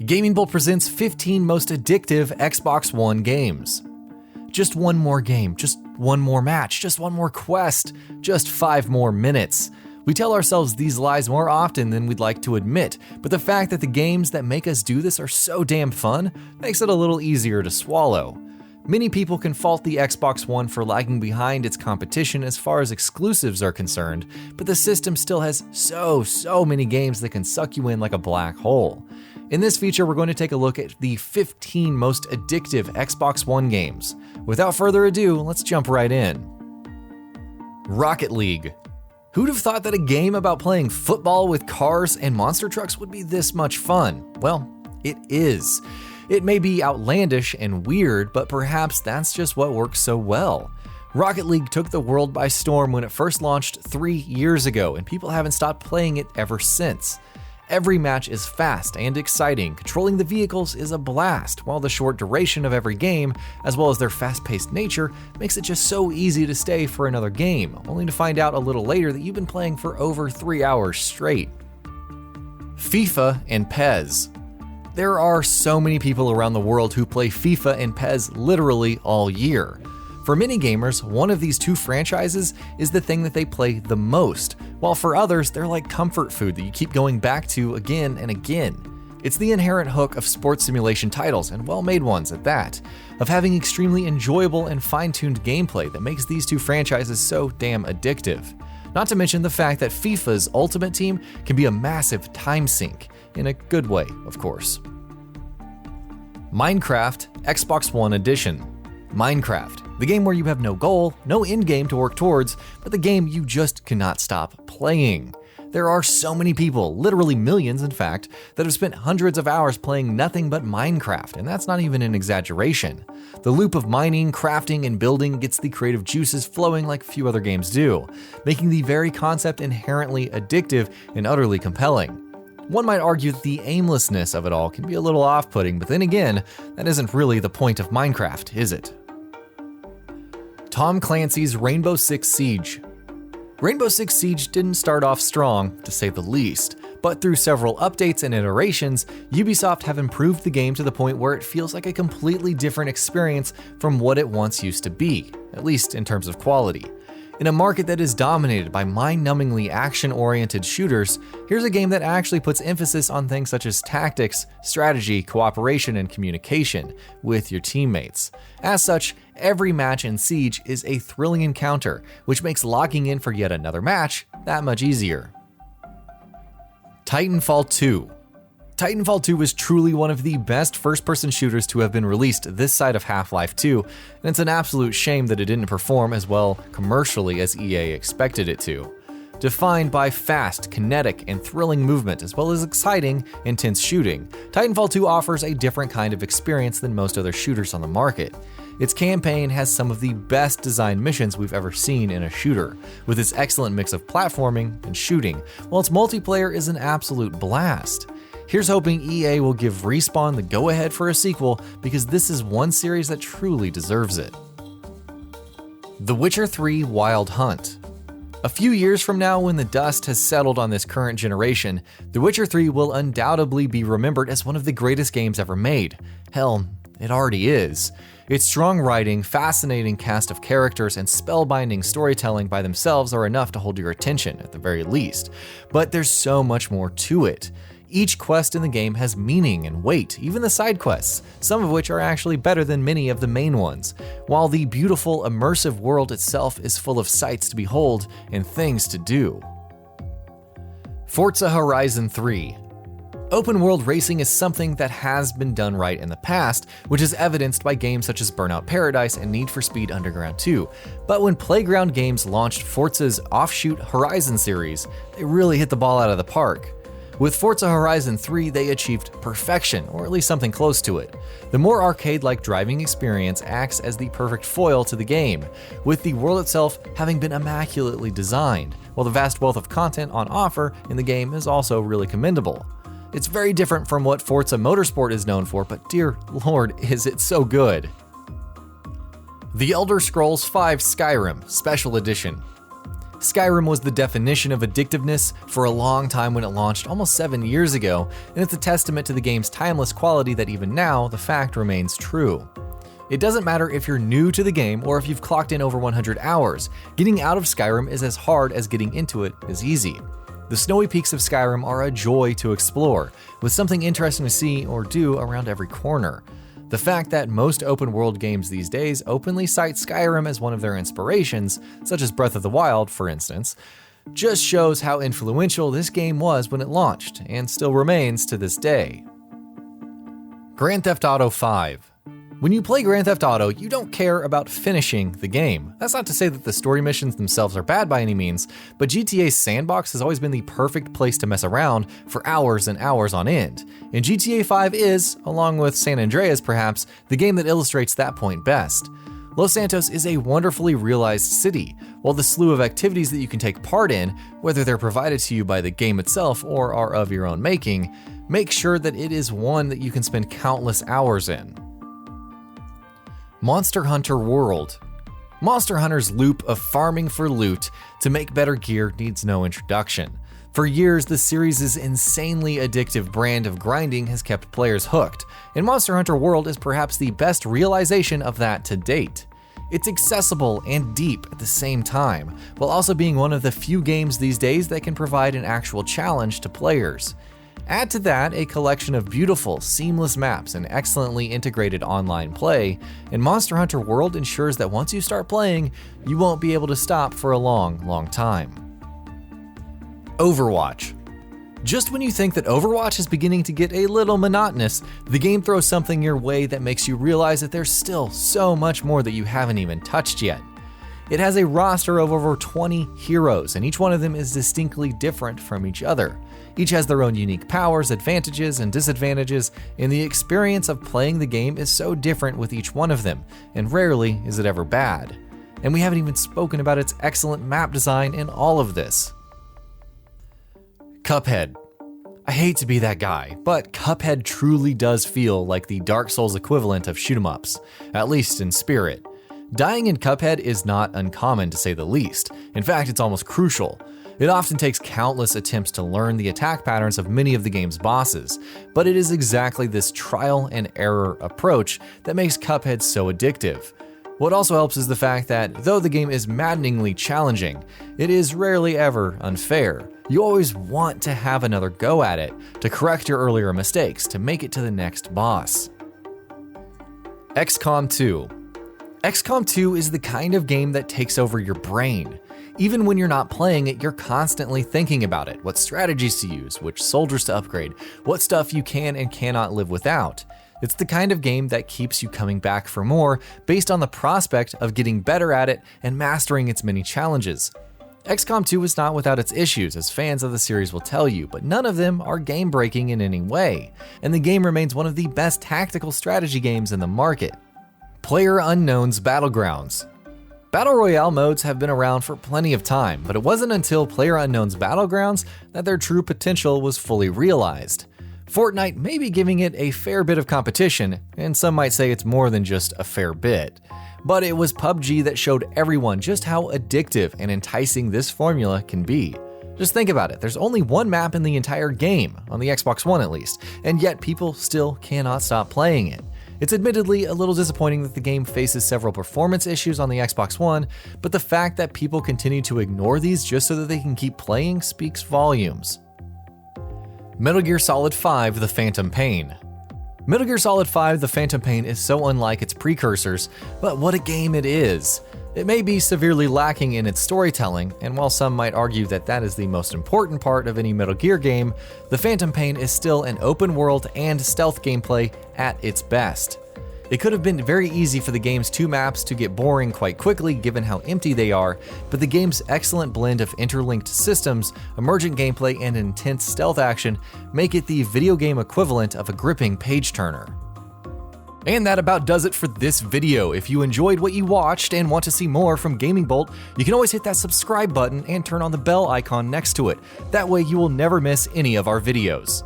GamingBolt presents 15 most addictive Xbox One games. Just one more game, just one more match, just one more quest, just 5 more minutes. We tell ourselves these lies more often than we'd like to admit, but the fact that the games that make us do this are so damn fun makes it a little easier to swallow. Many people can fault the Xbox One for lagging behind its competition as far as exclusives are concerned, but the system still has so many games that can suck you in like a black hole. In this feature, we're going to take a look at the 15 most addictive Xbox One games. Without further ado, let's jump right in. Rocket League. Who'd have thought that a game about playing football with cars and monster trucks would be this much fun? Well, it is. It may be outlandish and weird, but perhaps that's just what works so well. Rocket League took the world by storm when it first launched 3 years ago, and people haven't stopped playing it ever since. Every match is fast and exciting, controlling the vehicles is a blast, while the short duration of every game, as well as their fast-paced nature, makes it just so easy to stay for another game, only to find out a little later that you've been playing for over 3 hours straight. FIFA and PES. There are so many people around the world who play FIFA and PES literally all year. For many gamers, one of these two franchises is the thing that they play the most, while for others, they're like comfort food that you keep going back to again and again. It's the inherent hook of sports simulation titles, and well-made ones at that, of having extremely enjoyable and fine-tuned gameplay that makes these two franchises so damn addictive. Not to mention the fact that FIFA's Ultimate Team can be a massive time sink, in a good way, of course. Minecraft Xbox One Edition. Minecraft, the game where you have no goal, no end game to work towards, but the game you just cannot stop playing. There are so many people, literally millions in fact, that have spent hundreds of hours playing nothing but Minecraft, and that's not even an exaggeration. The loop of mining, crafting, and building gets the creative juices flowing like few other games do, making the very concept inherently addictive and utterly compelling. One might argue that the aimlessness of it all can be a little off-putting, but then again, that isn't really the point of Minecraft, is it? Tom Clancy's Rainbow Six Siege. Rainbow Six Siege didn't start off strong, to say the least, but through several updates and iterations, Ubisoft have improved the game to the point where it feels like a completely different experience from what it once used to be, at least in terms of quality. In a market that is dominated by mind-numbingly action-oriented shooters, here's a game that actually puts emphasis on things such as tactics, strategy, cooperation, and communication with your teammates. As such, every match in Siege is a thrilling encounter, which makes logging in for yet another match that much easier. Titanfall 2. Titanfall 2 was truly one of the best first-person shooters to have been released this side of Half-Life 2, and it's an absolute shame that it didn't perform as well commercially as EA expected it to. Defined by fast, kinetic, and thrilling movement, as well as exciting, intense shooting, Titanfall 2 offers a different kind of experience than most other shooters on the market. Its campaign has some of the best designed missions we've ever seen in a shooter, with its excellent mix of platforming and shooting, while its multiplayer is an absolute blast. Here's hoping EA will give Respawn the go-ahead for a sequel, because this is one series that truly deserves it. The Witcher 3 Wild Hunt. A few years from now, when the dust has settled on this current generation, The Witcher 3 will undoubtedly be remembered as one of the greatest games ever made. Hell, it already is. Its strong writing, fascinating cast of characters, and spellbinding storytelling by themselves are enough to hold your attention, at the very least. But there's so much more to it. Each quest in the game has meaning and weight, even the side quests, some of which are actually better than many of the main ones, while the beautiful, immersive world itself is full of sights to behold and things to do. Forza Horizon 3. Open world racing is something that has been done right in the past, which is evidenced by games such as Burnout Paradise and Need for Speed Underground 2. But when Playground Games launched Forza's offshoot Horizon series, they really hit the ball out of the park. With Forza Horizon 3, they achieved perfection, or at least something close to it. The more arcade-like driving experience acts as the perfect foil to the game, with the world itself having been immaculately designed, while the vast wealth of content on offer in the game is also really commendable. It's very different from what Forza Motorsport is known for, but dear lord, is it so good. The Elder Scrolls V Skyrim Special Edition. Skyrim was the definition of addictiveness for a long time when it launched almost 7 years ago, and it's a testament to the game's timeless quality that even now, the fact remains true. It doesn't matter if you're new to the game or if you've clocked in over 100 hours, getting out of Skyrim is as hard as getting into it is easy. The snowy peaks of Skyrim are a joy to explore, with something interesting to see or do around every corner. The fact that most open world games these days openly cite Skyrim as one of their inspirations, such as Breath of the Wild, for instance, just shows how influential this game was when it launched, and still remains to this day. Grand Theft Auto 5. When you play Grand Theft Auto, you don't care about finishing the game. That's not to say that the story missions themselves are bad by any means, but GTA's sandbox has always been the perfect place to mess around for hours and hours on end. And GTA 5 is, along with San Andreas perhaps, the game that illustrates that point best. Los Santos is a wonderfully realized city, while the slew of activities that you can take part in, whether they're provided to you by the game itself or are of your own making, make sure that it is one that you can spend countless hours in. Monster Hunter World. Monster Hunter's loop of farming for loot to make better gear needs no introduction. For years, the series' insanely addictive brand of grinding has kept players hooked, and Monster Hunter World is perhaps the best realization of that to date. It's accessible and deep at the same time, while also being one of the few games these days that can provide an actual challenge to players. Add to that a collection of beautiful, seamless maps and excellently integrated online play, and Monster Hunter World ensures that once you start playing, you won't be able to stop for a long, long time. Overwatch. Just when you think that Overwatch is beginning to get a little monotonous, the game throws something your way that makes you realize that there's still so much more that you haven't even touched yet. It has a roster of over 20 heroes, and each one of them is distinctly different from each other. Each has their own unique powers, advantages, and disadvantages, and the experience of playing the game is so different with each one of them, and rarely is it ever bad. And we haven't even spoken about its excellent map design in all of this. Cuphead. I hate to be that guy, but Cuphead truly does feel like the Dark Souls equivalent of shoot 'em ups, at least in spirit. Dying in Cuphead is not uncommon, to say the least. In fact, it's almost crucial. It often takes countless attempts to learn the attack patterns of many of the game's bosses, but it is exactly this trial and error approach that makes Cuphead so addictive. What also helps is the fact that, though the game is maddeningly challenging, it is rarely ever unfair. You always want to have another go at it, to correct your earlier mistakes, to make it to the next boss. XCOM 2. XCOM 2 is the kind of game that takes over your brain. Even when you're not playing it, you're constantly thinking about it, what strategies to use, which soldiers to upgrade, what stuff you can and cannot live without. It's the kind of game that keeps you coming back for more based on the prospect of getting better at it and mastering its many challenges. XCOM 2 is not without its issues, as fans of the series will tell you, but none of them are game-breaking in any way, and the game remains one of the best tactical strategy games in the market. PLAYERUNKNOWN'S Battlegrounds. Battle Royale modes have been around for plenty of time, but it wasn't until PLAYERUNKNOWN'S Battlegrounds that their true potential was fully realized. Fortnite may be giving it a fair bit of competition, and some might say it's more than just a fair bit. But it was PUBG that showed everyone just how addictive and enticing this formula can be. Just think about it, there's only one map in the entire game, on the Xbox One at least, and yet people still cannot stop playing it. It's admittedly a little disappointing that the game faces several performance issues on the Xbox One, but the fact that people continue to ignore these just so that they can keep playing speaks volumes. Metal Gear Solid 5: The Phantom Pain. Metal Gear Solid 5: The Phantom Pain is so unlike its precursors, but what a game it is. It may be severely lacking in its storytelling, and while some might argue that that is the most important part of any Metal Gear game, The Phantom Pain is still an open world and stealth gameplay at its best. It could have been very easy for the game's two maps to get boring quite quickly given how empty they are, but the game's excellent blend of interlinked systems, emergent gameplay, and intense stealth action make it the video game equivalent of a gripping page-turner. And that about does it for this video. If you enjoyed what you watched and want to see more from GamingBolt, you can always hit that subscribe button and turn on the bell icon next to it. That way you will never miss any of our videos.